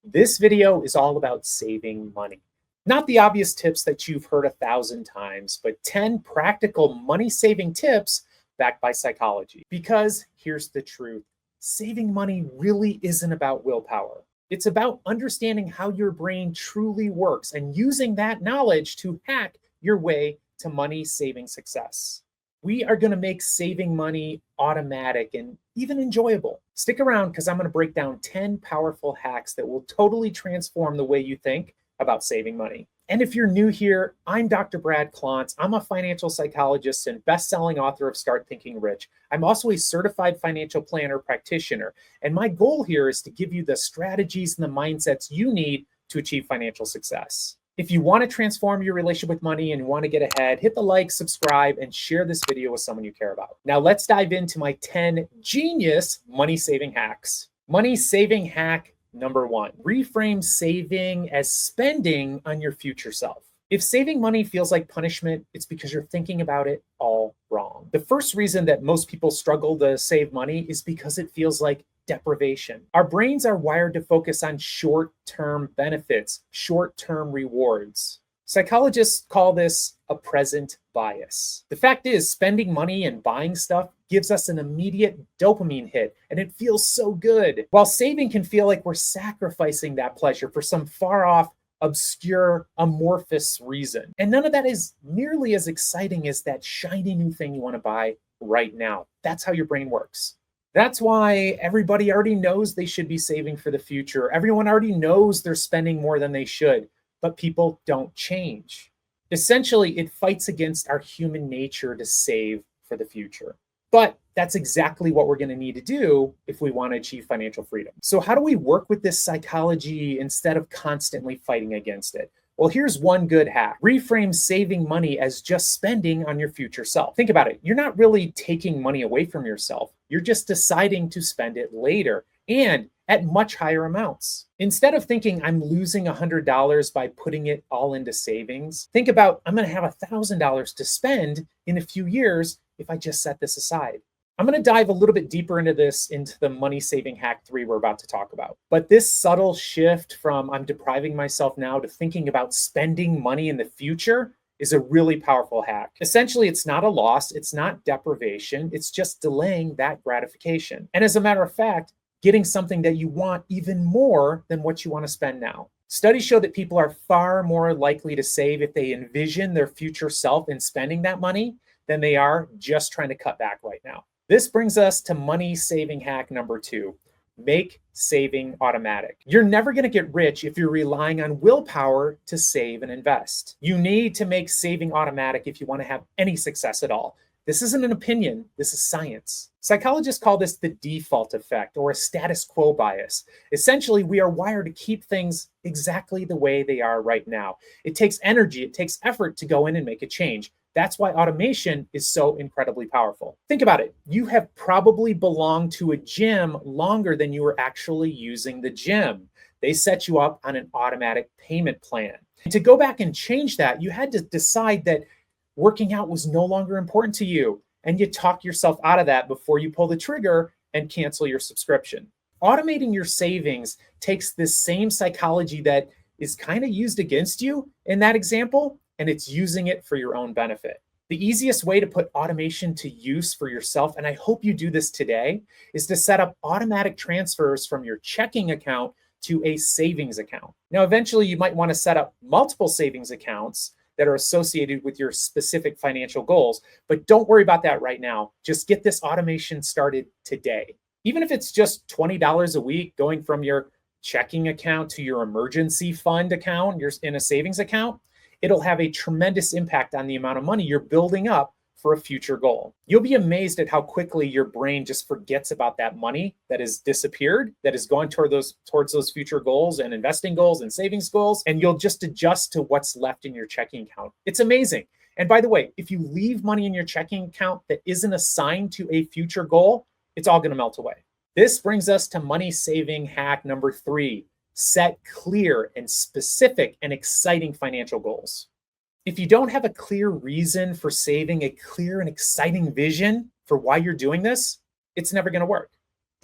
This video is all about saving money. Not the obvious tips that you've heard 1,000 times, but 10 practical money-saving tips backed by psychology. Because here's the truth, saving money really isn't about willpower. It's about understanding how your brain truly works and using that knowledge to hack your way to money-saving success. We are going to make saving money automatic and even enjoyable. Stick around because I'm going to break down 10 powerful hacks that will totally transform the way you think about saving money. And if you're new here, I'm Dr. Brad Klontz. I'm a financial psychologist and best-selling author of Start Thinking Rich. I'm also a certified financial planner practitioner. And my goal here is to give you the strategies and the mindsets you need to achieve financial success. If you want to transform your relationship with money and want to get ahead, hit the like, subscribe, and share this video with someone you care about. Now let's dive into my 10 genius money-saving hacks. Money-saving hack number 1, reframe saving as spending on your future self. If saving money feels like punishment, it's because you're thinking about it all wrong. The first reason that most people struggle to save money is because it feels like deprivation. Our brains are wired to focus on short-term benefits, short-term rewards. Psychologists call this a present bias. The fact is, spending money and buying stuff gives us an immediate dopamine hit, and it feels so good. While saving can feel like we're sacrificing that pleasure for some far-off, obscure, amorphous reason. And none of that is nearly as exciting as that shiny new thing you want to buy right now. That's how your brain works. That's why everybody already knows they should be saving for the future. Everyone already knows they're spending more than they should, but people don't change. Essentially, it fights against our human nature to save for the future. But that's exactly what we're going to need to do if we want to achieve financial freedom. So how do we work with this psychology instead of constantly fighting against it? Well, here's one good hack. Reframe saving money as just spending on your future self. Think about it. You're not really taking money away from yourself. You're just deciding to spend it later and at much higher amounts. Instead of thinking I'm losing $100 by putting it all into savings, think about I'm going to have $1,000 to spend in a few years if I just set this aside. I'm going to dive a little bit deeper into the money saving hack 3 we're about to talk about. But this subtle shift from I'm depriving myself now to thinking about spending money in the future is a really powerful hack. Essentially, it's not a loss, it's not deprivation, it's just delaying that gratification. And as a matter of fact, getting something that you want even more than what you want to spend now. Studies show that people are far more likely to save if they envision their future self in spending that money than they are just trying to cut back right now. This brings us to money saving hack number 2. Make saving automatic. You're never going to get rich if you're relying on willpower to save and invest. You need to make saving automatic if you want to have any success at all. This isn't an opinion, this is science. Psychologists call this the default effect or a status quo bias. Essentially, we are wired to keep things exactly the way they are right now. It takes energy, it takes effort to go in and make a change. That's why automation is so incredibly powerful. Think about it. You have probably belonged to a gym longer than you were actually using the gym. They set you up on an automatic payment plan. And to go back and change that, you had to decide that working out was no longer important to you. And you talk yourself out of that before you pull the trigger and cancel your subscription. Automating your savings takes this same psychology that is kind of used against you in that example, and it's using it for your own benefit. The easiest way to put automation to use for yourself, and I hope you do this today, is to set up automatic transfers from your checking account to a savings account. Now, eventually you might want to set up multiple savings accounts that are associated with your specific financial goals, but don't worry about that right now. Just get this automation started today. Even if it's just $20 a week going from your checking account to your emergency fund account, you're in a savings account, it'll have a tremendous impact on the amount of money you're building up for a future goal. You'll be amazed at how quickly your brain just forgets about that money that has disappeared, that has gone towards those future goals and investing goals and savings goals, and you'll just adjust to what's left in your checking account. It's amazing. And by the way, if you leave money in your checking account that isn't assigned to a future goal, it's all going to melt away. This brings us to money saving hack number 3. Set clear and specific and exciting financial goals. If you don't have a clear reason for saving, a clear and exciting vision for why you're doing this, it's never going to work.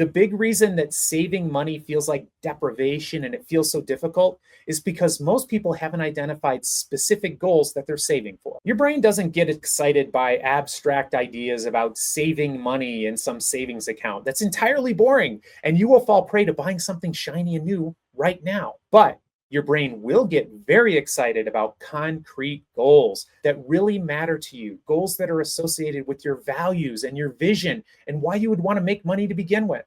The big reason that saving money feels like deprivation and it feels so difficult is because most people haven't identified specific goals that they're saving for. Your brain doesn't get excited by abstract ideas about saving money in some savings account. That's entirely boring, and you will fall prey to buying something shiny and new right now. But your brain will get very excited about concrete goals that really matter to you, goals that are associated with your values and your vision and why you would want to make money to begin with.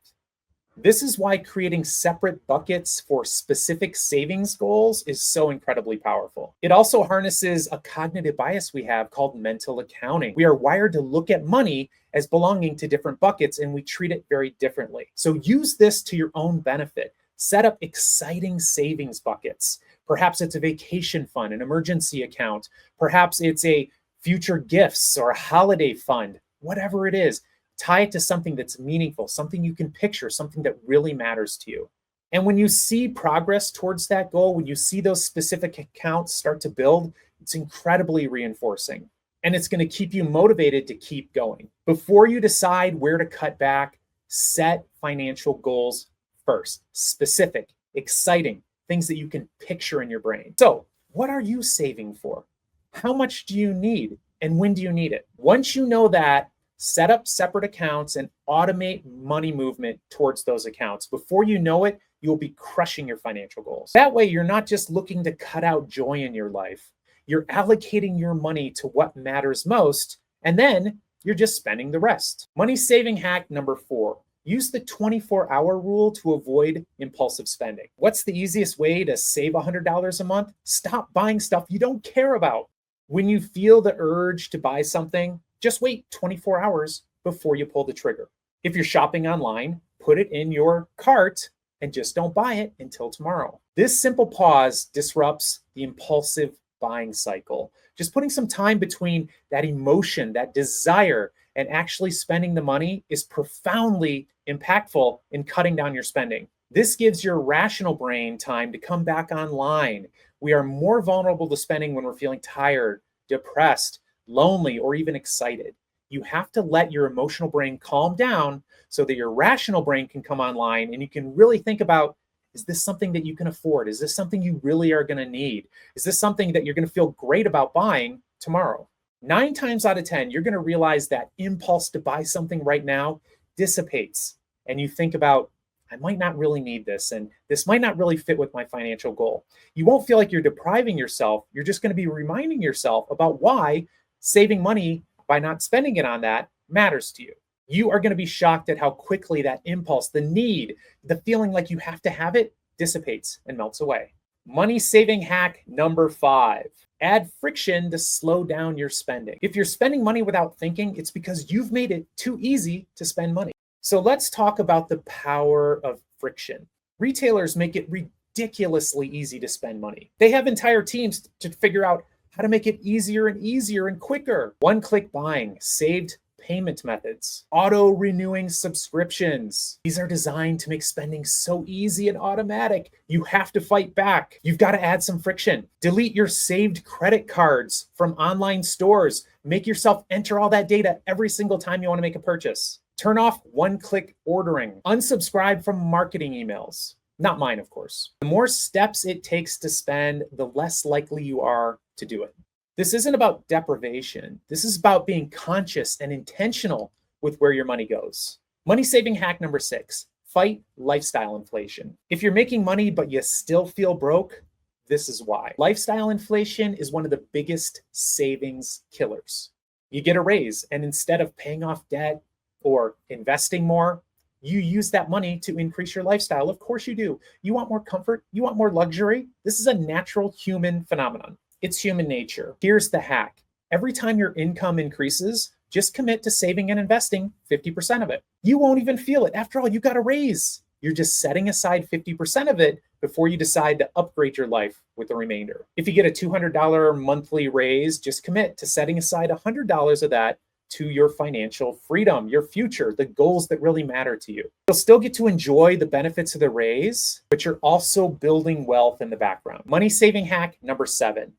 This is why creating separate buckets for specific savings goals is so incredibly powerful. It also harnesses a cognitive bias we have called mental accounting. We are wired to look at money as belonging to different buckets, and we treat it very differently. So use this to your own benefit. Set up exciting savings buckets. Perhaps it's a vacation fund, an emergency account. Perhaps it's a future gifts or a holiday fund. Whatever it is, tie it to something that's meaningful, something you can picture, something that really matters to you. And when you see progress towards that goal, when you see those specific accounts start to build, it's incredibly reinforcing. And it's going to keep you motivated to keep going. Before you decide where to cut back, set financial goals first. Specific, exciting, things that you can picture in your brain. So, what are you saving for? How much do you need? And when do you need it? Once you know that, set up separate accounts and automate money movement towards those accounts. Before you know it, you'll be crushing your financial goals. That way, you're not just looking to cut out joy in your life. You're allocating your money to what matters most, and then you're just spending the rest. Money saving hack number 4. Use the 24-hour rule to avoid impulsive spending. What's the easiest way to save $100 a month? Stop buying stuff you don't care about. When you feel the urge to buy something, just wait 24 hours before you pull the trigger. If you're shopping online, put it in your cart and just don't buy it until tomorrow. This simple pause disrupts the impulsive buying cycle. Just putting some time between that emotion, that desire, and actually spending the money is profoundly impactful in cutting down your spending. This gives your rational brain time to come back online. We are more vulnerable to spending when we're feeling tired, depressed, lonely, or even excited. You have to let your emotional brain calm down so that your rational brain can come online and you can really think about, is this something that you can afford? Is this something you really are going to need? Is this something that you're going to feel great about buying tomorrow? 9 times out of 10, you're going to realize that impulse to buy something right now dissipates. And you think about, I might not really need this, and this might not really fit with my financial goal. You won't feel like you're depriving yourself. You're just going to be reminding yourself about why saving money by not spending it on that matters to you. You are going to be shocked at how quickly that impulse, the need, the feeling like you have to have it dissipates and melts away. Money saving hack number 5. Add friction to slow down your spending. If you're spending money without thinking, it's because you've made it too easy to spend money. So let's talk about the power of friction. Retailers make it ridiculously easy to spend money. They have entire teams to figure out how to make it easier and easier and quicker. One-click buying, saved payment methods, auto-renewing subscriptions. These are designed to make spending so easy and automatic. You have to fight back. You've got to add some friction. Delete your saved credit cards from online stores. Make yourself enter all that data every single time you want to make a purchase. Turn off one-click ordering. Unsubscribe from marketing emails. Not mine, of course. The more steps it takes to spend, the less likely you are to do it. This isn't about deprivation. This is about being conscious and intentional with where your money goes. Money saving hack number 6, fight lifestyle inflation. If you're making money but you still feel broke, this is why. Lifestyle inflation is one of the biggest savings killers. You get a raise, and instead of paying off debt or investing more, you use that money to increase your lifestyle. Of course you do. You want more comfort. You want more luxury. This is a natural human phenomenon. It's human nature. Here's the hack. Every time your income increases, just commit to saving and investing 50% of it. You won't even feel it. After all, you got a raise. You're just setting aside 50% of it before you decide to upgrade your life with the remainder. If you get a $200 monthly raise, just commit to setting aside $100 of that to your financial freedom, your future, the goals that really matter to you. You'll still get to enjoy the benefits of the raise, but you're also building wealth in the background. Money saving hack number 7,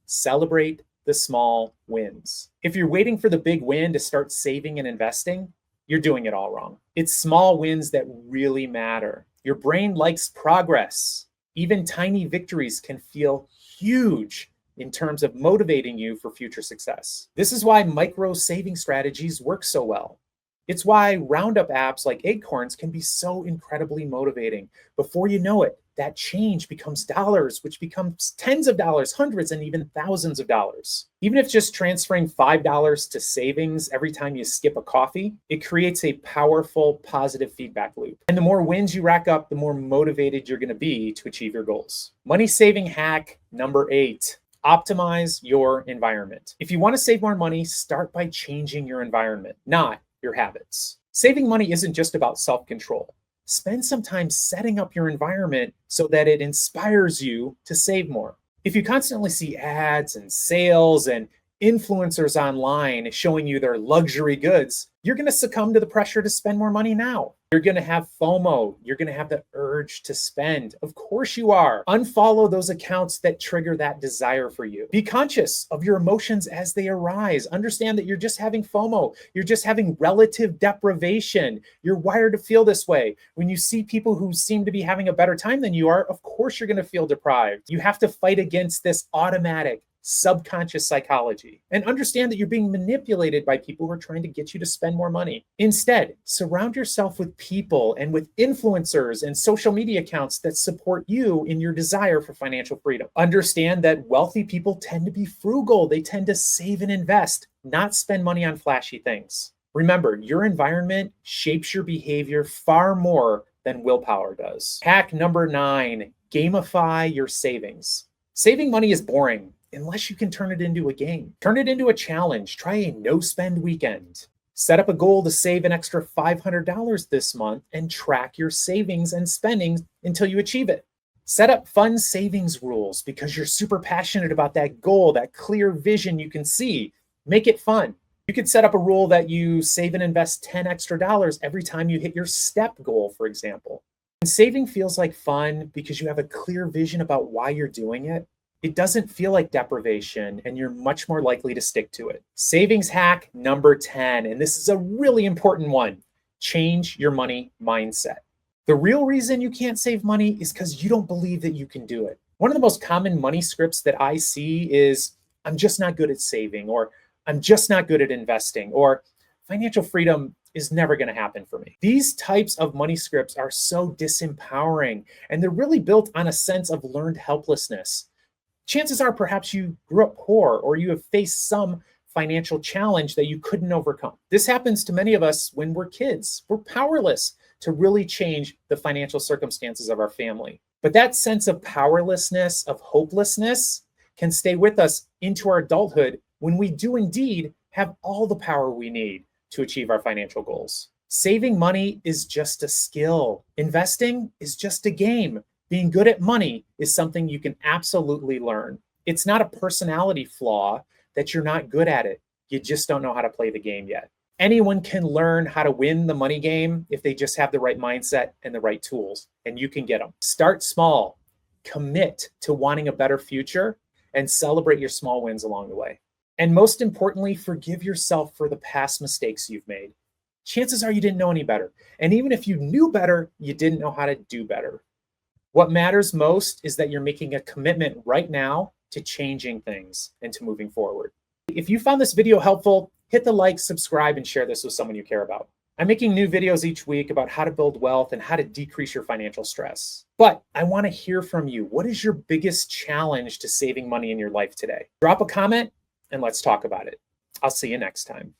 celebrate the small wins. If you're waiting for the big win to start saving and investing, you're doing it all wrong. It's small wins that really matter. Your brain likes progress. Even tiny victories can feel huge in terms of motivating you for future success. This is why micro saving strategies work so well. It's why roundup apps like Acorns can be so incredibly motivating. Before you know it, that change becomes dollars, which becomes tens of dollars, hundreds, and even thousands of dollars. Even if just transferring $5 to savings every time you skip a coffee, it creates a powerful positive feedback loop. And the more wins you rack up, the more motivated you're going to be to achieve your goals. Money saving hack number 8. Optimize your environment. If you want to save more money, start by changing your environment, not your habits. Saving money isn't just about self-control. Spend some time setting up your environment so that it inspires you to save more. If you constantly see ads and sales and influencers online showing you their luxury goods, you're going to succumb to the pressure to spend more money now. You're going to have FOMO. You're going to have the urge to spend. Of course you are. Unfollow those accounts that trigger that desire for you. Be conscious of your emotions as they arise. Understand that you're just having FOMO. You're just having relative deprivation. You're wired to feel this way. When you see people who seem to be having a better time than you are, of course you're going to feel deprived. You have to fight against this automatic subconscious psychology and understand that you're being manipulated by people who are trying to get you to spend more money. Instead, surround yourself with people and with influencers and social media accounts that support you in your desire for financial freedom. Understand that wealthy people tend to be frugal. They tend to save and invest, not spend money on flashy things. Remember, your environment shapes your behavior far more than willpower does. Hack number 9, gamify your savings. Saving money is boring unless you can turn it into a game. Turn it into a challenge. Try a no-spend weekend. Set up a goal to save an extra $500 this month and track your savings and spending until you achieve it. Set up fun savings rules because you're super passionate about that goal, that clear vision you can see. Make it fun. You could set up a rule that you save and invest 10 extra dollars every time you hit your step goal, for example. And saving feels like fun because you have a clear vision about why you're doing it. It doesn't feel like deprivation, and you're much more likely to stick to it. Savings hack number 10, and this is a really important one. Change your money mindset. The real reason you can't save money is because you don't believe that you can do it. One of the most common money scripts that I see is, I'm just not good at saving, or I'm just not good at investing, or financial freedom is never going to happen for me. These types of money scripts are so disempowering, and they're really built on a sense of learned helplessness. Chances are perhaps you grew up poor or you have faced some financial challenge that you couldn't overcome. This happens to many of us when we're kids. We're powerless to really change the financial circumstances of our family. But that sense of powerlessness, of hopelessness, can stay with us into our adulthood when we do indeed have all the power we need to achieve our financial goals. Saving money is just a skill. Investing is just a game. Being good at money is something you can absolutely learn. It's not a personality flaw that you're not good at it. You just don't know how to play the game yet. Anyone can learn how to win the money game if they just have the right mindset and the right tools, and you can get them. Start small, commit to wanting a better future, and celebrate your small wins along the way. And most importantly, forgive yourself for the past mistakes you've made. Chances are you didn't know any better. And even if you knew better, you didn't know how to do better. What matters most is that you're making a commitment right now to changing things and to moving forward. If you found this video helpful, hit the like, subscribe, and share this with someone you care about. I'm making new videos each week about how to build wealth and how to decrease your financial stress. But I want to hear from you. What is your biggest challenge to saving money in your life today? Drop a comment and let's talk about it. I'll see you next time.